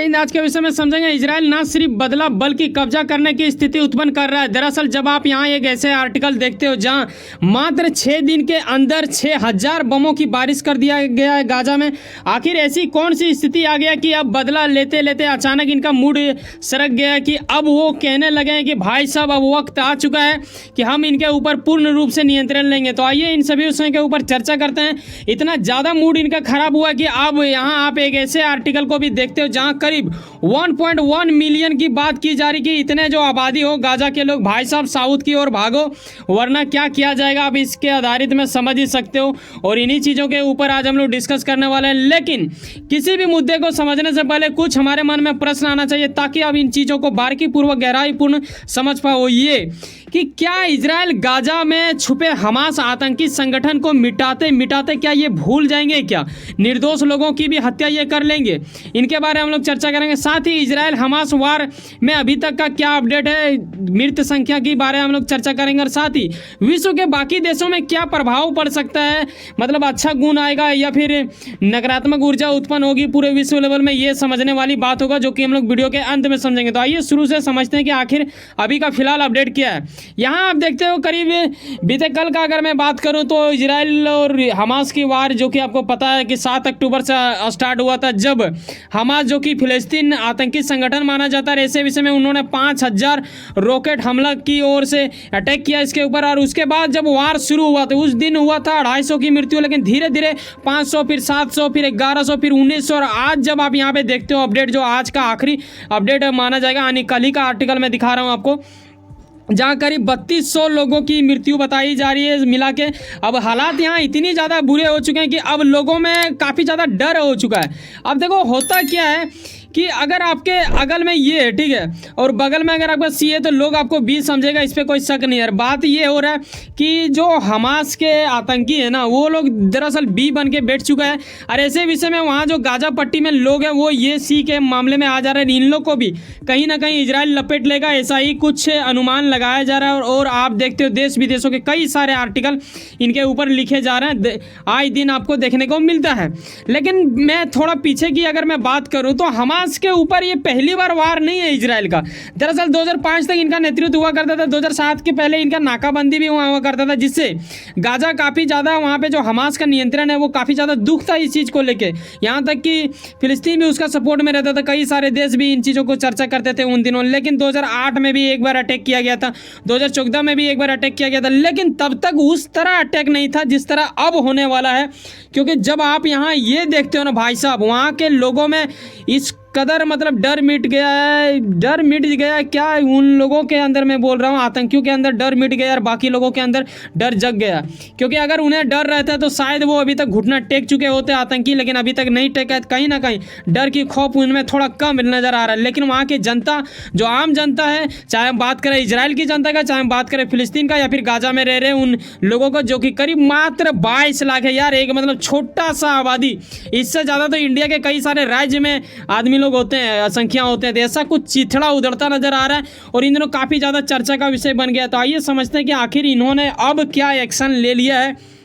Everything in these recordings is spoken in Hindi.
हिंद। आज के विषय में समझेंगे इजराइल ना सिर्फ बदला बल्कि कब्जा करने की स्थिति उत्पन्न कर रहा है। दरअसल जब आप यहाँ एक ऐसे आर्टिकल देखते हो जहाँ मात्र 6 दिन के अंदर 6000 बमों की बारिश कर दिया गया है गाजा में, आखिर ऐसी कौन सी स्थिति आ गया कि अब बदला लेते लेते अचानक इनका मूड सरक गया कि अब वो कहने लगे हैं कि भाई साहब अब वक्त आ चुका है कि हम इनके ऊपर पूर्ण रूप से नियंत्रण लेंगे। तो आइए इन सभी विषयों के ऊपर चर्चा करते हैं। इतना ज़्यादा मूड इनका खराब हुआ कि अब यहाँ आप एक ऐसे आर्टिकल को भी देखते हो जहाँ करीब 1.1 मिलियन की बात की जा रही कि इतने जो आबादी हो गाजा के लोग, भाई साहब साउथ की ओर भागो वरना क्या किया जाएगा। आप इसके आधारित में समझ ही सकते हो और इन्हीं चीज़ों के ऊपर आज हम लोग डिस्कस करने वाले हैं। लेकिन किसी भी मुद्दे को समझने से पहले कुछ हमारे मन में प्रश्न आना चाहिए ताकि आप इन चीज़ों को बारीकी पूर्वक गहराईपूर्ण समझ पाओ। ये कि क्या इजराइल गाजा में छुपे हमास आतंकी संगठन को मिटाते मिटाते क्या ये भूल जाएंगे, क्या निर्दोष लोगों की भी हत्या ये कर लेंगे, इनके बारे में हम लोग चर्चा करेंगे। साथ ही इजराइल हमास वार में अभी तक का क्या अपडेट है, मृत संख्या के बारे में हम लोग चर्चा करेंगे। और साथ ही विश्व के बाकी देशों में क्या प्रभाव पड़ सकता है, मतलब अच्छा गुण आएगा या फिर नकारात्मक ऊर्जा उत्पन्न होगी पूरे विश्व लेवल में, ये समझने वाली बात होगा जो कि हम लोग वीडियो के अंत में समझेंगे। तो आइए शुरू से समझते हैं कि आखिर अभी का फिलहाल अपडेट क्या है। यहाँ आप देखते हो करीब बीते कल का अगर मैं बात करूँ तो इजराइल और हमास की वार जो कि आपको पता है कि 7 अक्टूबर से स्टार्ट हुआ था, जब हमास जो कि फिलिस्तीन आतंकी संगठन माना जाता है, ऐसे विषय में उन्होंने 5000 रॉकेट हमला की ओर से अटैक किया इसके ऊपर। और उसके बाद जब वार शुरू हुआ तो उस दिन हुआ था 250 की मृत्यु, लेकिन धीरे धीरे 500 फिर 700 फिर 1100 फिर 1900 और आज जब आप यहाँ पे देखते हो अपडेट जो आज का आखिरी अपडेट माना जाएगा, यानी कल ही का आर्टिकल मैं दिखा रहा हूँ आपको, जहाँ करीब 3200 लोगों की मृत्यु बताई जा रही है मिला के। अब हालात यहाँ इतनी ज़्यादा बुरे हो चुके हैं कि अब लोगों में काफ़ी ज़्यादा डर हो चुका है। अब देखो होता क्या है कि अगर आपके अगल में ये है, ठीक है, और बगल में अगर आपका सी है तो लोग आपको बी समझेगा, इस पर कोई शक नहीं है। बात ये हो रहा है कि जो हमास के आतंकी है ना वो लोग दरअसल बी बन के बैठ चुका है। और ऐसे विषय में वहाँ जो गाजा पट्टी में लोग हैं वो ये सी के मामले में आ जा रहे हैं। इन लोग को भी कहीं ना कहीं इजराइल लपेट लेगा, ऐसा ही कुछ अनुमान लगाया जा रहा है। और आप देखते हो देश विदेशों के कई सारे आर्टिकल इनके ऊपर लिखे जा रहे हैं, आए दिन आपको देखने को मिलता है। लेकिन मैं थोड़ा पीछे की अगर मैं बात करूँ तो हमास के ऊपर ये पहली बार वार नहीं है इजराइल का। दरअसल 2005 तक इनका नेतृत्व हुआ करता था, 2007 के पहले इनका नाकाबंदी भी हुआ करता था, जिससे गाजा काफ़ी ज़्यादा वहाँ पे जो हमास का नियंत्रण है वो काफ़ी ज़्यादा दुख था इस चीज़ को लेके। यहाँ तक कि फिलिस्तीन भी उसका सपोर्ट में रहता था, कई सारे देश भी इन चीज़ों को चर्चा करते थे उन दिनों। लेकिन 2008 में भी एक बार अटैक किया गया था, 2014 में भी एक बार अटैक किया गया था, लेकिन तब तक उस तरह अटैक नहीं था जिस तरह अब होने वाला है। क्योंकि जब आप यहाँ ये देखते हो ना भाई साहब, वहाँ के लोगों में इस कदर मतलब डर मिट गया है, डर मिट गया क्या उन लोगों के अंदर, मैं बोल रहा हूँ आतंकियों के अंदर डर मिट गया और बाकी लोगों के अंदर डर जग गया। क्योंकि अगर उन्हें डर रहता है तो शायद वो अभी तक घुटना टेक चुके होते आतंकी, लेकिन अभी तक नहीं टेका है। कहीं ना कहीं डर की खौफ उनमें थोड़ा कम नज़र आ रहा है। लेकिन वहाँ की जनता जो आम जनता है, चाहे हम बात करें इजराइल की जनता का, चाहे हम बात करें फिलिस्तीन का या फिर गाजा में रह रहे उन लोगों को, जो कि करीब मात्र 22 लाख है यार, एक मतलब छोटा सा आबादी। इससे ज़्यादा तो इंडिया के कई सारे राज्य में आदमी लोग होते हैं, संख्या होते हैं। तो ऐसा कुछ चिथड़ा उधड़ता नजर आ रहा है और इन दिनों काफ़ी ज़्यादा चर्चा का विषय बन गया। तो आइए समझते हैं कि आखिर इन्होंने अब क्या एक्शन ले लिया है।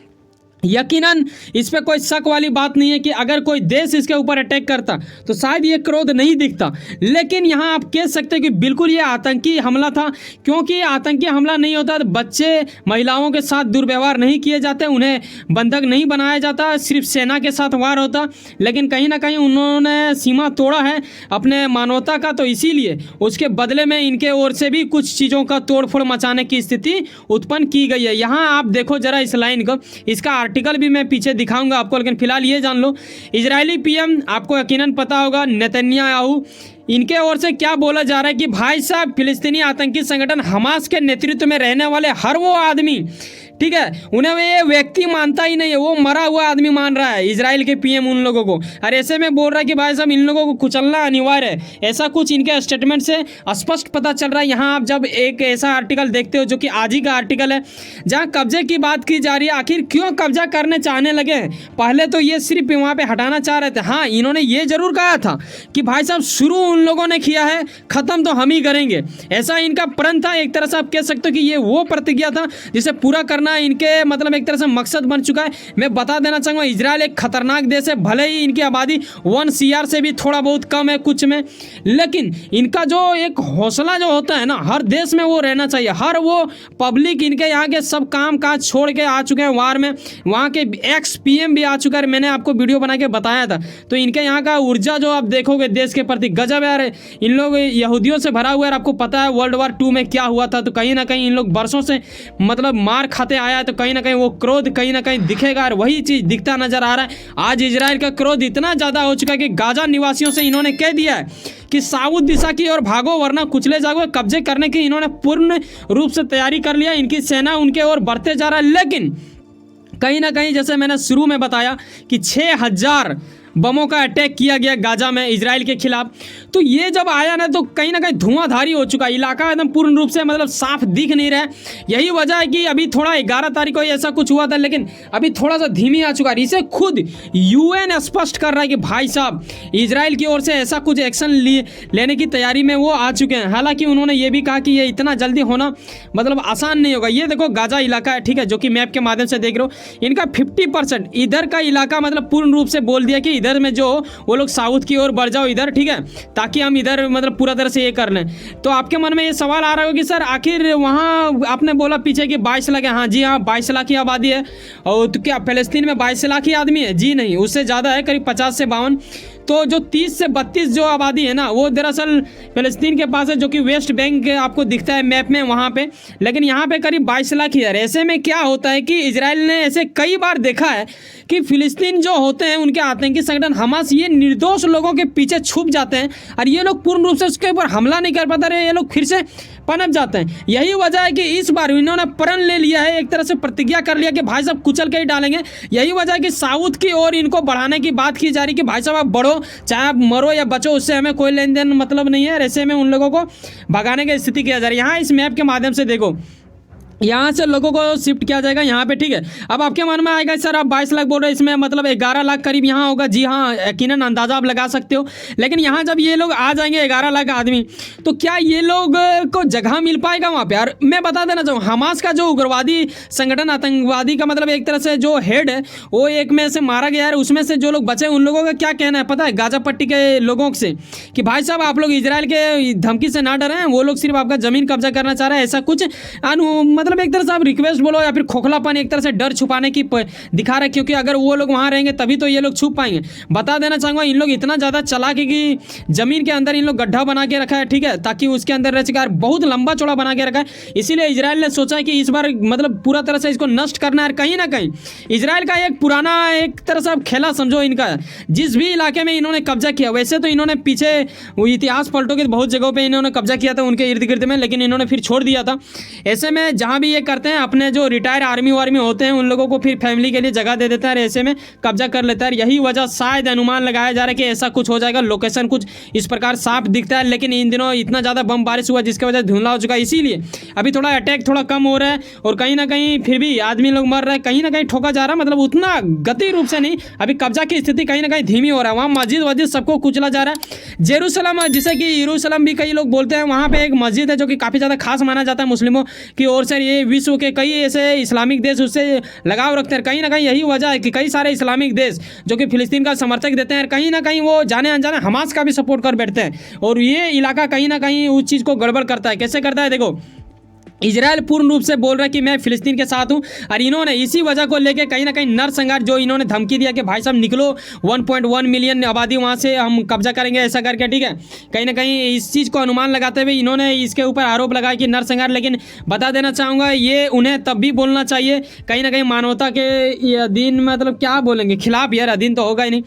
यकीनन इस पे कोई शक वाली बात नहीं है कि अगर कोई देश इसके ऊपर अटैक करता तो शायद ये क्रोध नहीं दिखता, लेकिन यहाँ आप कह सकते हैं कि बिल्कुल ये आतंकी हमला था। क्योंकि आतंकी हमला नहीं होता तो बच्चे महिलाओं के साथ दुर्व्यवहार नहीं किए जाते, उन्हें बंधक नहीं बनाया जाता, सिर्फ सेना के साथ वार होता। लेकिन कहीं ना कहीं उन्होंने सीमा तोड़ा है अपने मानवता का, तो इसीलिए उसके बदले में इनके ओर से भी कुछ चीज़ों का तोड़फोड़ मचाने की स्थिति उत्पन्न की गई है। यहाँ आप देखो जरा इस लाइन को, इसका आर्टिकल भी मैं पीछे दिखाऊंगा आपको, लेकिन फिलहाल ये जान लो इजरायली पीएम, आपको यकीनन पता होगा नेतन्याहू, इनके ओर से क्या बोला जा रहा है कि भाई साहब फिलिस्तीनी आतंकी संगठन हमास के नेतृत्व में रहने वाले हर वो आदमी, ठीक है, उन्हें ये व्यक्ति मानता ही नहीं है, वो मरा हुआ आदमी मान रहा है इजराइल के पीएम उन लोगों को। और ऐसे में बोल रहा है कि भाई साहब इन लोगों को कुचलना अनिवार्य है। ऐसा कुछ इनके स्टेटमेंट से स्पष्ट पता चल रहा है। यहाँ आप जब एक ऐसा आर्टिकल देखते हो जो कि आज ही का आर्टिकल है, जहाँ कब्जे की बात की जा रही है, आखिर क्यों कब्जा करने चाहने लगे हैं। पहले तो ये सिर्फ वहाँ पर हटाना चाह रहे थे। हाँ, इन्होंने ये जरूर कहा था कि भाई साहब शुरू उन लोगों ने किया है, खत्म तो हम ही करेंगे, ऐसा इनका प्रण था। एक तरह से आप कह सकते हो कि ये वो प्रतिज्ञा था जिसे पूरा करना करना इनके मतलब एक तरह से मकसद बन चुका है। मैं बता देना चाहूँगा इजराइल एक खतरनाक देश है, भले ही इनकी आबादी 1 CR से भी थोड़ा बहुत कम है कुछ में, लेकिन इनका जो एक हौसला जो होता है ना हर देश में वो रहना चाहिए। हर वो पब्लिक इनके यहाँ के सब काम काज छोड़ के आ चुके हैं वार में, वहाँ के एक्स PM भी आ चुका है, मैंने आपको वीडियो बना के बताया था। तो इनके यहाँ का ऊर्जा जो आप देखोगे देश के प्रति गजब यार, इन लोग यहूदियों से भरा हुआ है। आपको पता है World War II में क्या हुआ था, तो कहीं ना कहीं इन लोग बरसों से मतलब मार खाते आया है, तो कहीं ना कहीं वो क्रोध कहीं ना कहीं दिखेगा और वही चीज़ दिखता नजर आ रहा है। आज इजराइल का क्रोध इतना ज़्यादा हो चुका है कि गाजा निवासियों से इन्होंने कह दिया है कि साउथ दिशा की ओर भागो वरना कुचले जाओगे। कब्जे करने की इन्होंने पूर्ण रूप से तैयारी कर लिया, इनकी सेना उनके ओर बढ़ते जा रहा है। लेकिन कहीं ना कहीं जैसे मैंने शुरू में बताया कि 6000 बमों का अटैक किया गया गाजा में इजराइल के खिलाफ, तो ये जब आया ना तो कहीं ना कहीं धुआंधारी हो चुका, इलाका एकदम पूर्ण रूप से मतलब साफ दिख नहीं रहा है। यही वजह है कि अभी थोड़ा 11 तारीख को ऐसा कुछ हुआ था, लेकिन अभी थोड़ा सा धीमी आ चुका है। इसे खुद UN स्पष्ट कर रहा है कि भाई साहब इजराइल की ओर से ऐसा कुछ एक्शन लेने की तैयारी में वो आ चुके हैं। हालांकि उन्होंने ये भी कहा कि ये इतना जल्दी होना मतलब आसान नहीं होगा। ये देखो गाजा इलाका है, ठीक है, जो कि मैप के माध्यम से देख रहे हो, इनका 50% इधर का इलाका मतलब पूर्ण रूप से बोल दिया कि इधर में जो वो लोग साउथ की ओर बढ़ जाओ इधर, ठीक है, ताकि हम इधर मतलब पूरा तरह से ये कर लें। तो आपके मन में ये सवाल आ रहा होगा कि सर आखिर वहाँ आपने बोला पीछे कि 22 लाख है, हाँ जी हाँ 22 लाख की आबादी है, और तो क्या फिलिस्तीन में 22 लाख ही आदमी है? जी नहीं, उससे ज़्यादा है, करीब 50 से 52। तो जो 30 से 32 जो आबादी है ना वो दरअसल फिलिस्तीन के पास है, जो कि वेस्ट बैंक आपको दिखता है मैप में वहाँ पे, लेकिन यहाँ पे करीब 22 लाख ही है। ऐसे में क्या होता है कि इजराइल ने ऐसे कई बार देखा है कि फिलिस्तीन जो होते हैं उनके आतंकी संगठन हमास, ये निर्दोष लोगों के पीछे छुप जाते हैं और ये लोग पूर्ण रूप से उसके ऊपर हमला नहीं कर पाते रहे, ये लोग फिर से पनप जाते हैं। यही वजह है कि इस बार इन्होंने प्रण ले लिया है, एक तरह से प्रतिज्ञा कर लिया कि भाई साहब कुचल के ही डालेंगे। यही वजह है कि साउथ की ओर इनको बढ़ाने की बात की जा रही कि भाई साहब आप बढ़ो, चाहे आप मरो या बचो, उससे हमें कोई लेन देन मतलब नहीं है। ऐसे में उन लोगों को भगाने की स्थिति किया जा रही है। यहाँ इस मैप के माध्यम से देखो, यहाँ से लोगों को शिफ्ट किया जाएगा यहाँ पे, ठीक है। अब आपके मन में आएगा सर आप 22 लाख बोल रहे हैं, इसमें मतलब 11 लाख करीब यहाँ होगा। जी हाँ, यकीनन अंदाजा आप लगा सकते हो। लेकिन यहाँ जब ये लोग आ जाएंगे 11 लाख आदमी, तो क्या ये लोग को जगह मिल पाएगा वहाँ पे? और मैं बता देना चाहूँ हमास का जो उग्रवादी संगठन, आतंकवादी का मतलब एक तरह से जो हेड है वो एक में से मारा गया है। उसमें से जो लोग बचे उन लोगों का क्या कहना है पता है गाजा पट्टी के लोगों से कि भाई साहब आप लोग इजराइल के धमकी से ना डरें, वो लोग सिर्फ आपका ज़मीन कब्जा करना चाह रहे हैं। ऐसा कुछ मतलब एक तरह से आप रिक्वेस्ट बोलो या फिर खोखलापन, एक तरह से डर छुपाने की दिखा रहे, क्योंकि अगर वो लोग वहाँ रहेंगे तभी तो ये लोग छुप पाएंगे। बता देना चाहूँगा इन लोग इतना ज़्यादा चालाक है कि ज़मीन के अंदर इन लोग गड्ढा बना के रखा है, ठीक है, ताकि उसके अंदर रह सके, बहुत लंबा चौड़ा बना के रखा है। इसीलिए इजराइल ने सोचा है कि इस बार मतलब पूरा तरह से इसको नष्ट करना है। कहीं ना कहीं इजराइल का एक पुराना एक तरह से आप खेला समझो इनका, जिस भी इलाके में इन्होंने कब्जा किया, वैसे तो इन्होंने पीछे वो इतिहास पलटोगे बहुत जगहों पर इन्होंने कब्जा किया था उनके इर्द गिर्द में, लेकिन इन्होंने फिर छोड़ दिया था। ऐसे में जहाँ भी ये करते हैं अपने जो रिटायर आर्मी वार्मी होते हैं उन लोगों को फिर फैमिली के लिए जगह दे देता है, ऐसे में कब्जा कर लेता है। यही वजह शायद अनुमान लगाया जा रहा है कि ऐसा कुछ हो जाएगा। लोकेशन कुछ इस प्रकार साफ दिखता है, लेकिन इन दिनों इतना ज़्यादा बम बारिश हुआ जिसकी वजह से धुंधला हो चुका है, इसीलिए अभी थोड़ा अटैक थोड़ा कम हो रहा है और कहीं ना कहीं फिर भी आदमी लोग मर रहे हैं, कहीं ना कहीं ठोका जा रहा है, मतलब उतना गति रूप से नहीं। अभी कब्जा की स्थिति कहीं ना कहीं धीमी हो रहा है। वहाँ मस्जिद वस्जिद सबको कुचला जा रहा है। जेरूसलम, जिसे कि यरूशलेम भी कई लोग बोलते हैं, वहाँ पे एक मस्जिद है जो कि काफ़ी ज़्यादा खास माना जाता है मुस्लिमों की ओर से। ये विश्व के कई ऐसे इस्लामिक देश उससे लगाव रखते हैं। कहीं ना कहीं यही वजह है कि कई सारे इस्लामिक देश जो कि फिलिस्तीन का समर्थक देते हैं, कहीं ना कहीं वो जाने अनजाने हमास का भी सपोर्ट कर बैठते हैं, और ये इलाका कहीं ना कहीं उस चीज़ को गड़बड़ करता है। कैसे करता है देखो, इजराइल पूर्ण रूप से बोल रहा है कि मैं फिलिस्तीन के साथ हूं, और इन्होंने इसी वजह को लेकर कहीं ना कहीं नरसंहार जो इन्होंने धमकी दिया कि भाई साहब निकलो, 1.1 मिलियन आबादी वहां से हम कब्जा करेंगे ऐसा करके, ठीक है। कहीं ना कहीं इस चीज़ को अनुमान लगाते हुए इन्होंने इसके ऊपर आरोप लगाया कि नरसंहार। लेकिन बता देना चाहूँगा ये उन्हें तब भी बोलना चाहिए, कहीं ना कहीं मानवता के अधीन मतलब क्या बोलेंगे खिलाफ, यार अधीन तो होगा ही नहीं।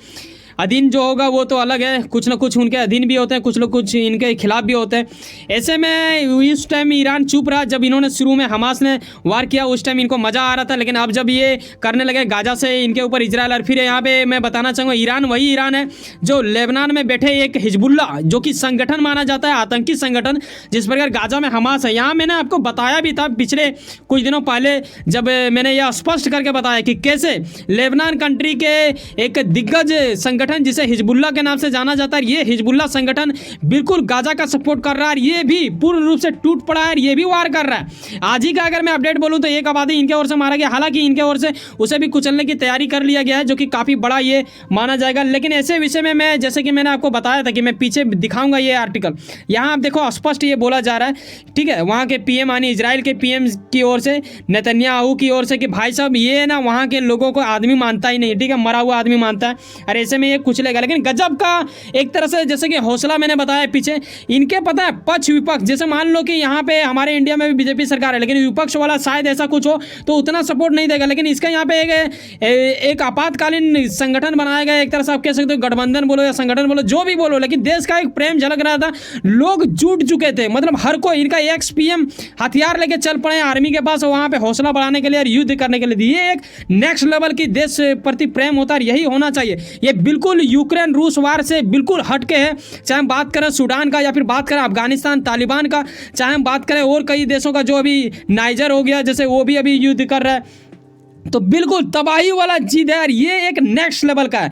अधीन जो होगा वो तो अलग है, कुछ ना कुछ उनके अधीन भी होते हैं, कुछ लोग कुछ इनके खिलाफ भी होते हैं। ऐसे में इस टाइम ईरान चुप रहा। जब इन्होंने शुरू में हमास ने वार किया उस टाइम इनको मज़ा आ रहा था, लेकिन अब जब ये करने लगे गाजा से इनके ऊपर इजराइल, और फिर यहाँ पे मैं बताना चाहूँगा ईरान वही ईरान है जो लेबनान में बैठे एक हिजबुल्ला जो कि संगठन माना जाता है, आतंकी संगठन, जिस प्रकार गाजा में हमास है। यहाँ मैंने आपको बताया भी था पिछले कुछ दिनों पहले, जब मैंने यह स्पष्ट करके बताया कि कैसे लेबनान कंट्री के एक दिग्गज संगठन संगठन जिसे हिजबुल्लाह के नाम से जाना जाता है, ये हिजबुल्लाह संगठन बिल्कुल गाजा का सपोर्ट कर रहा है। ये भी पूर्ण रूप से टूट पड़ा है, ये भी वार कर रहा है। आज ही का अगर मैं अपडेट बोलूं तो एक आबादी इनके ओर से मारा गया, हालांकि इनके ओर से उसे भी कुचलने की तैयारी कर लिया गया है, जो कि काफ़ी बड़ा ये माना जाएगा। लेकिन ऐसे विषय में मैं, जैसे कि मैंने आपको बताया था कि मैं पीछे दिखाऊंगा ये आर्टिकल, यहाँ आप देखो स्पष्ट ये बोला जा रहा है, ठीक है, वहाँ के पीएम यानी इजराइल के पीएम की ओर से, नेतन्याहू की ओर से, कि भाई साहब ये ना वहाँ के लोगों को आदमी मानता ही नहीं, ठीक है, मरा हुआ आदमी मानता है, और ऐसे में ये कुचलेगा। लेकिन गजब का एक तरह से, जैसे कि हौसला मैंने बताया पीछे, इनके पता है पक्ष विपक्ष, जैसे मान लो कि यहाँ पे हमारे इंडिया में भी बीजेपी सरकार है, लेकिन विपक्ष वाला शायद ऐसा कुछ हो तो उतना सपोर्ट नहीं देगा, लेकिन इसका यहाँ पे एक आपातकालीन संगठन बनाया गया, एक तरह से आप कह सकते हो गठबंधन बोलो या संगठन बोलो, जो भी बोलो, लेकिन देश का एक प्रेम झलक रहा था। लोग जुट चुके थे, मतलब हर कोई, इनका एक्स पीएम हथियार लेके चल पड़े आर्मी के पास, वहाँ पे हौसला बढ़ाने के लिए और युद्ध करने के लिए। ये एक नेक्स्ट लेवल की देश प्रति प्रेम होता है, यही होना चाहिए। ये बिल्कुल यूक्रेन रूस वार से बिल्कुल हटके है, चाहे हम बात करें सूडान का या फिर बात करें अफगानिस्तान तालिबान का, चाहे हम बात करें और कई देशों का, जो अभी नाइजर हो गया जैसे, वो भी अभी युद्ध कर रहा है, तो बिल्कुल तबाही वाला चीज है यार। ये एक नेक्स्ट लेवल का है।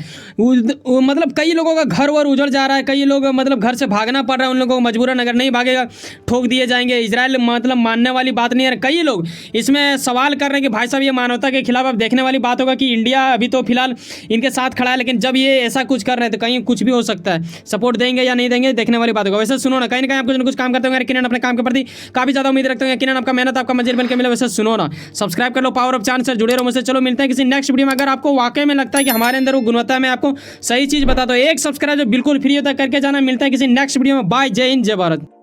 मतलब कई लोगों का घर वर उजड़ जा रहा है, कई लोग मतलब घर से भागना पड़ रहा है उन लोगों को मजबूरन, अगर नहीं भागेगा ठोक दिए जाएंगे। इजराइल मतलब मानने वाली बात नहीं है। कई लोग इसमें सवाल कर रहे हैं कि भाई साहब ये मानवता के खिलाफ। अब देखने वाली बात होगा कि इंडिया अभी तो फिलहाल इनके साथ खड़ा है, लेकिन जब ये ऐसा कुछ कर रहे हैं तो कहीं कुछ भी हो सकता है। सपोर्ट देंगे या नहीं देंगे देखने वाली बात होगा। वैसे सुनो ना, कहीं ना कहीं आप कुछ ना कुछ काम करते होंगे, किरण अपने काम के प्रति काफ़ी ज़्यादा उम्मीद रखते हैं, किरण आपका मेहनत आपका मंजिल बन के मिले। वैसे सुनो ना, सब्सक्राइब कर लो, पावर ऑफ चांद से जुड़े रहो मुझसे। चलो मिलते हैं किसी नेक्स्ट वीडियो में। अगर आपको वाकई में लगता है कि हमारे अंदर वो गुणवत्ता में आपको सही चीज़ बता दो, एक सब्सक्राइब जो बिल्कुल फ्री होता है करके जाना। मिलता है किसी नेक्स्ट वीडियो में। बाय, जय हिंद, जय भारत।